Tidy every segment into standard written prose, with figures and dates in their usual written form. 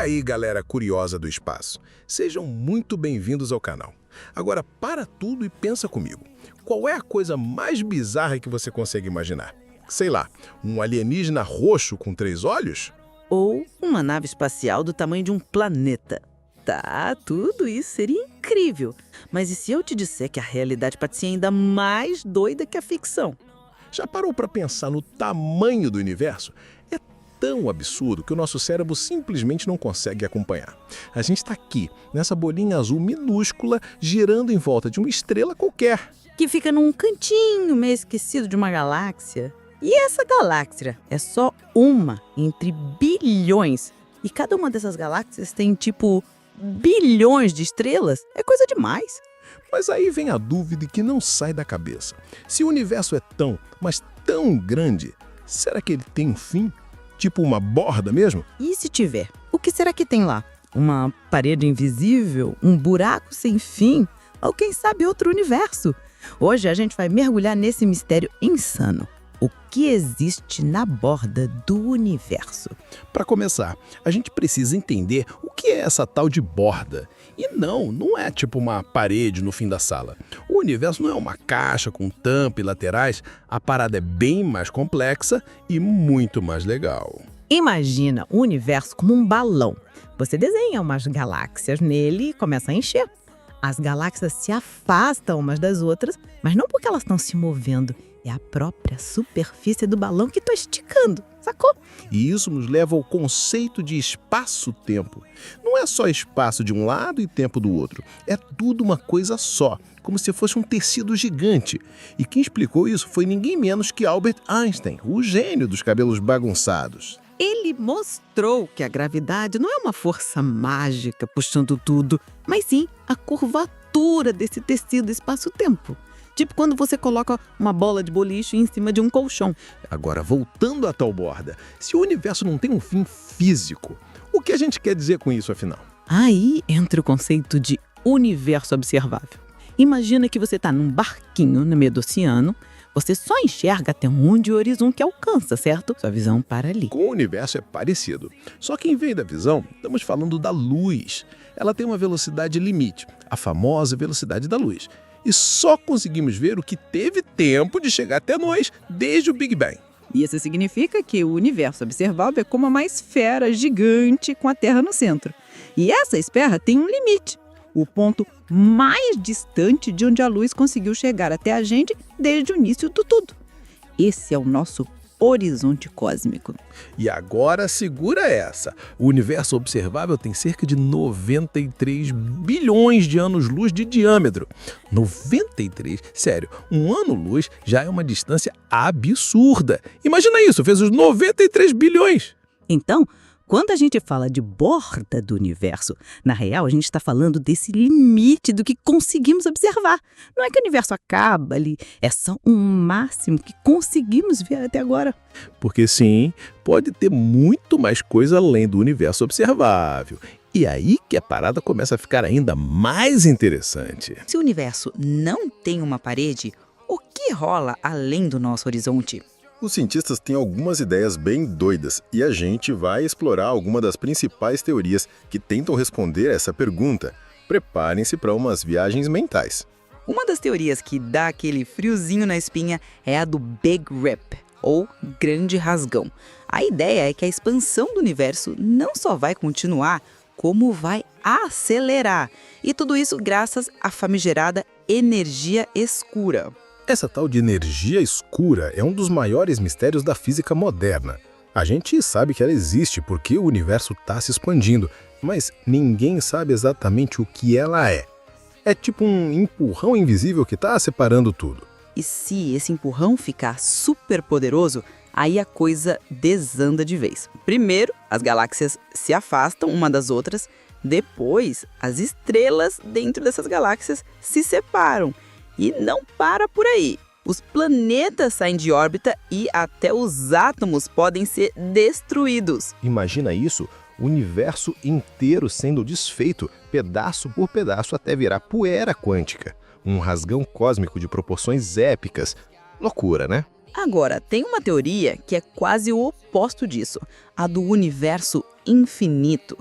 aí, galera curiosa do espaço? Sejam muito bem-vindos ao canal. Agora, para tudo e pensa comigo. Qual é a coisa mais bizarra que você consegue imaginar? Sei lá, um alienígena roxo com 3 olhos? Ou uma nave espacial do tamanho de um planeta. Tá, tudo isso seria incrível. Mas e se eu te disser que a realidade pode ser ainda mais doida que a ficção? Já parou para pensar no tamanho do universo? É tão absurdo que o nosso cérebro simplesmente não consegue acompanhar. A gente está aqui, nessa bolinha azul minúscula, girando em volta de uma estrela qualquer. Que fica num cantinho meio esquecido de uma galáxia. E essa galáxia é só uma entre bilhões. E cada uma dessas galáxias tem, tipo, bilhões de estrelas. É coisa demais. Mas aí vem a dúvida que não sai da cabeça. Se o universo é tão, mas tão grande, será que ele tem um fim? Tipo uma borda mesmo? E se tiver? O que será que tem lá? Uma parede invisível? Um buraco sem fim? Ou quem sabe outro universo? Hoje a gente vai mergulhar nesse mistério insano. O que existe na borda do universo? Para começar, a gente precisa entender o que é essa tal de borda. E não é tipo uma parede no fim da sala. O universo não é uma caixa com tampa e laterais. A parada é bem mais complexa e muito mais legal. Imagina o universo como um balão. Você desenha umas galáxias nele e começa a encher. As galáxias se afastam umas das outras, mas não porque elas estão se movendo. É a própria superfície do balão que está esticando, sacou? E isso nos leva ao conceito de espaço-tempo. Não é só espaço de um lado e tempo do outro. É tudo uma coisa só, como se fosse um tecido gigante. E quem explicou isso foi ninguém menos que Albert Einstein, o gênio dos cabelos bagunçados. Ele mostrou que a gravidade não é uma força mágica puxando tudo, mas sim a curvatura desse tecido espaço-tempo. Tipo quando você coloca uma bola de boliche em cima de um colchão. Agora, voltando à tal borda, se o universo não tem um fim físico, o que a gente quer dizer com isso, afinal? Aí entra o conceito de universo observável. Imagina que você está num barquinho no meio do oceano, você só enxerga até onde o horizonte alcança, certo? Sua visão para ali. Com o universo é parecido. Só que em vez da visão, estamos falando da luz. Ela tem uma velocidade limite, a famosa velocidade da luz. E só conseguimos ver o que teve tempo de chegar até nós desde o Big Bang. Isso significa que o universo observável é como uma esfera gigante com a Terra no centro. E essa esfera tem um limite, o ponto mais distante de onde a luz conseguiu chegar até a gente desde o início do tudo. Esse é o nosso horizonte cósmico. E agora segura essa. O universo observável tem cerca de 93 bilhões de anos-luz de diâmetro. 93? Sério, um ano-luz já é uma distância absurda. Imagina isso, fez os 93 bilhões. Então, quando a gente fala de borda do universo, na real a gente está falando desse limite do que conseguimos observar. Não é que o universo acaba ali, é só um máximo que conseguimos ver até agora. Porque sim, pode ter muito mais coisa além do universo observável. E aí que a parada começa a ficar ainda mais interessante. Se o universo não tem uma parede, o que rola além do nosso horizonte? Os cientistas têm algumas ideias bem doidas e a gente vai explorar alguma das principais teorias que tentam responder essa pergunta. Preparem-se para umas viagens mentais. Uma das teorias que dá aquele friozinho na espinha é a do Big Rip, ou Grande Rasgão. A ideia é que a expansão do universo não só vai continuar, como vai acelerar. E tudo isso graças à famigerada energia escura. Essa tal de energia escura é um dos maiores mistérios da física moderna. A gente sabe que ela existe porque o universo está se expandindo, mas ninguém sabe exatamente o que ela é. É tipo um empurrão invisível que está separando tudo. E se esse empurrão ficar super poderoso, aí a coisa desanda de vez. Primeiro, as galáxias se afastam uma das outras. Depois, as estrelas dentro dessas galáxias se separam. E não para por aí. Os planetas saem de órbita e até os átomos podem ser destruídos. Imagina isso, o universo inteiro sendo desfeito, pedaço por pedaço, até virar poeira quântica. Um rasgão cósmico de proporções épicas. Loucura, né? Agora, tem uma teoria que é quase o oposto disso, a do universo infinito.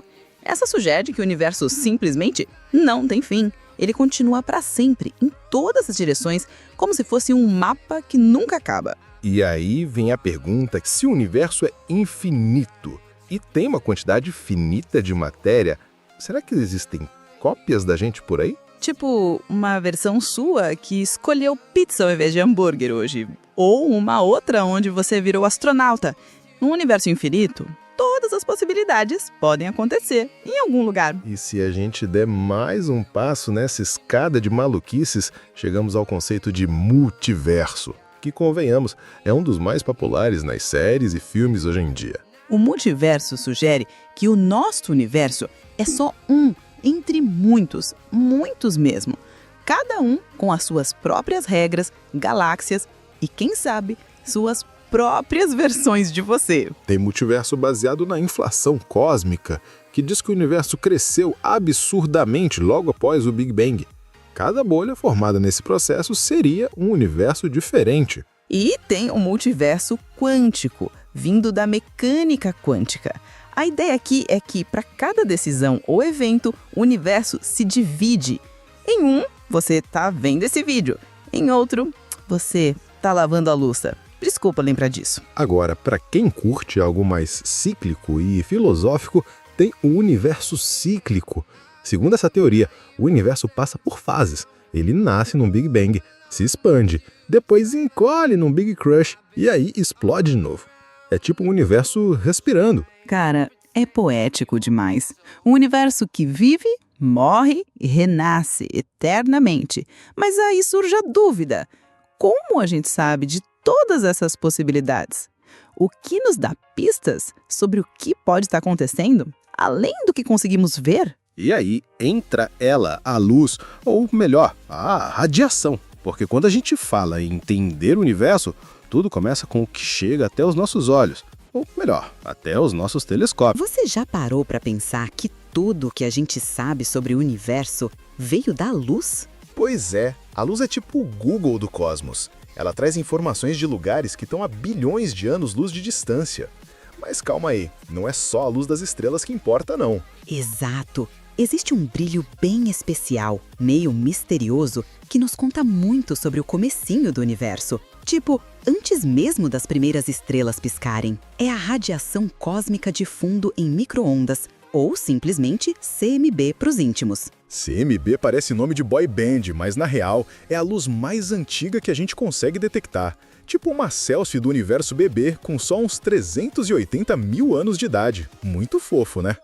Essa sugere que o universo simplesmente não tem fim. Ele continua para sempre, em todas as direções, como se fosse um mapa que nunca acaba. E aí vem a pergunta: se o universo é infinito e tem uma quantidade finita de matéria, será que existem cópias da gente por aí? Tipo, uma versão sua que escolheu pizza ao invés de hambúrguer hoje. Ou uma outra onde você virou astronauta. Num universo infinito, todas as possibilidades podem acontecer em algum lugar. E se a gente der mais um passo nessa escada de maluquices, chegamos ao conceito de multiverso, que, convenhamos, é um dos mais populares nas séries e filmes hoje em dia. O multiverso sugere que o nosso universo é só um entre muitos, muitos mesmo. Cada um com as suas próprias regras, galáxias e, quem sabe, suas próprias versões de você. Tem multiverso baseado na inflação cósmica, que diz que o universo cresceu absurdamente logo após o Big Bang. Cada bolha formada nesse processo seria um universo diferente. E tem o multiverso quântico, vindo da mecânica quântica. A ideia aqui é que, para cada decisão ou evento, o universo se divide. Em um, você está vendo esse vídeo. Em outro, você está lavando a louça. Desculpa lembrar disso. Agora, para quem curte algo mais cíclico e filosófico, tem o universo cíclico. Segundo essa teoria, o universo passa por fases. Ele nasce num Big Bang, se expande, depois encolhe num Big Crush e aí explode de novo. É tipo um universo respirando. Cara, é poético demais. Um universo que vive, morre e renasce eternamente. Mas aí surge a dúvida: como a gente sabe de todas essas possibilidades? O que nos dá pistas sobre o que pode estar acontecendo, além do que conseguimos ver? E aí entra ela, a luz, ou melhor, a radiação. Porque quando a gente fala em entender o universo, tudo começa com o que chega até os nossos olhos. Ou melhor, até os nossos telescópios. Você já parou para pensar que tudo que a gente sabe sobre o universo veio da luz? Pois é, a luz é tipo o Google do cosmos. Ela traz informações de lugares que estão a bilhões de anos-luz de distância. Mas calma aí, não é só a luz das estrelas que importa, não. Exato. Existe um brilho bem especial, meio misterioso, que nos conta muito sobre o comecinho do universo. Tipo, antes mesmo das primeiras estrelas piscarem. É a radiação cósmica de fundo em micro-ondas, ou simplesmente CMB para os íntimos. CMB parece nome de boy band, mas na real é a luz mais antiga que a gente consegue detectar. Tipo uma selfie do universo bebê com só uns 380 mil anos de idade. Muito fofo, né?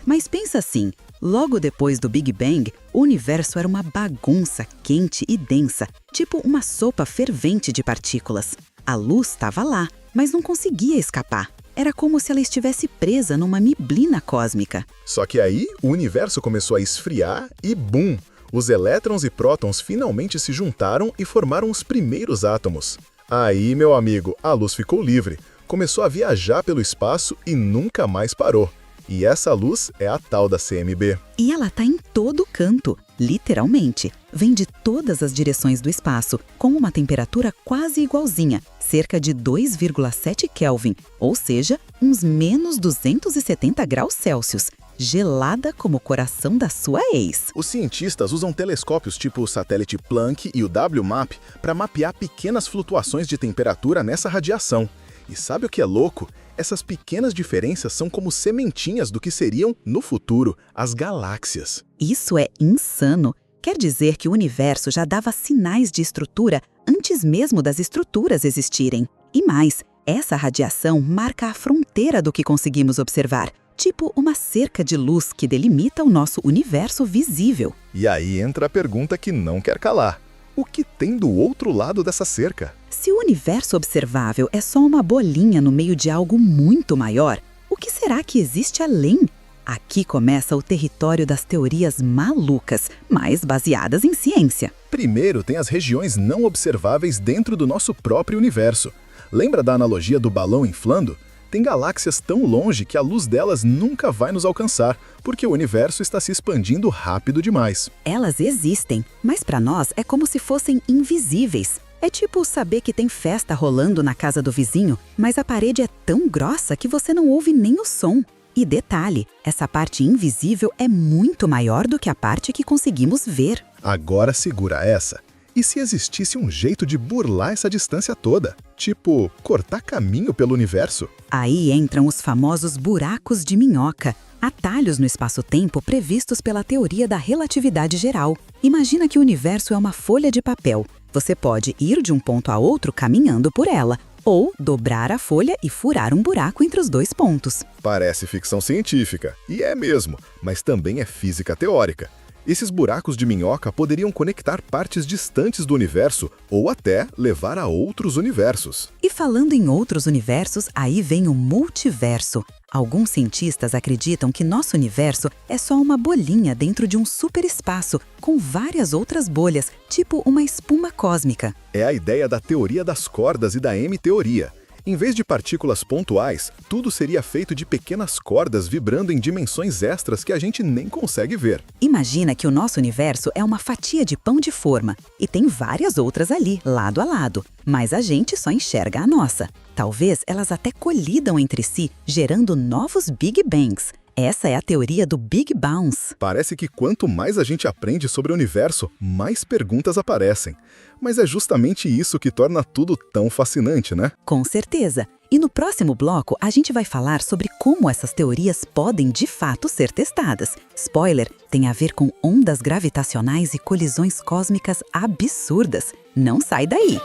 Mas pensa assim, logo depois do Big Bang, o universo era uma bagunça quente e densa, tipo uma sopa fervente de partículas. A luz estava lá, mas não conseguia escapar. Era como se ela estivesse presa numa neblina cósmica. Só que aí o universo começou a esfriar e bum! Os elétrons e prótons finalmente se juntaram e formaram os primeiros átomos. Aí, meu amigo, a luz ficou livre, começou a viajar pelo espaço e nunca mais parou. E essa luz é a tal da CMB. E ela tá em todo canto, literalmente. Vem de todas as direções do espaço, com uma temperatura quase igualzinha, cerca de 2,7 Kelvin, ou seja, uns menos 270 graus Celsius. Gelada como o coração da sua ex. Os cientistas usam telescópios tipo o satélite Planck e o WMAP para mapear pequenas flutuações de temperatura nessa radiação. E sabe o que é louco? Essas pequenas diferenças são como sementinhas do que seriam, no futuro, as galáxias. Isso é insano. Quer dizer que o universo já dava sinais de estrutura antes mesmo das estruturas existirem. E mais, essa radiação marca a fronteira do que conseguimos observar. Tipo uma cerca de luz que delimita o nosso universo visível. E aí entra a pergunta que não quer calar. O que tem do outro lado dessa cerca? Se o universo observável é só uma bolinha no meio de algo muito maior, o que será que existe além? Aqui começa o território das teorias malucas, mas baseadas em ciência. Primeiro tem as regiões não observáveis dentro do nosso próprio universo. Lembra da analogia do balão inflando? Tem galáxias tão longe que a luz delas nunca vai nos alcançar, porque o universo está se expandindo rápido demais. Elas existem, mas para nós é como se fossem invisíveis. É tipo saber que tem festa rolando na casa do vizinho, mas a parede é tão grossa que você não ouve nem o som. E detalhe, essa parte invisível é muito maior do que a parte que conseguimos ver. Agora segura essa. E se existisse um jeito de burlar essa distância toda? Tipo, cortar caminho pelo universo? Aí entram os famosos buracos de minhoca, atalhos no espaço-tempo previstos pela teoria da relatividade geral. Imagina que o universo é uma folha de papel. Você pode ir de um ponto a outro caminhando por ela, ou dobrar a folha e furar um buraco entre os dois pontos. Parece ficção científica, e é mesmo, mas também é física teórica. Esses buracos de minhoca poderiam conectar partes distantes do universo ou até levar a outros universos. E falando em outros universos, aí vem o multiverso. Alguns cientistas acreditam que nosso universo é só uma bolinha dentro de um superespaço, com várias outras bolhas, tipo uma espuma cósmica. É a ideia da teoria das cordas e da M-teoria. Em vez de partículas pontuais, tudo seria feito de pequenas cordas vibrando em dimensões extras que a gente nem consegue ver. Imagina que o nosso universo é uma fatia de pão de forma e tem várias outras ali, lado a lado, mas a gente só enxerga a nossa. Talvez elas até colidam entre si, gerando novos Big Bangs. Essa é a teoria do Big Bounce. Parece que quanto mais a gente aprende sobre o universo, mais perguntas aparecem. Mas é justamente isso que torna tudo tão fascinante, né? Com certeza. E no próximo bloco, a gente vai falar sobre como essas teorias podem de fato ser testadas. Spoiler, tem a ver com ondas gravitacionais e colisões cósmicas absurdas. Não sai daí!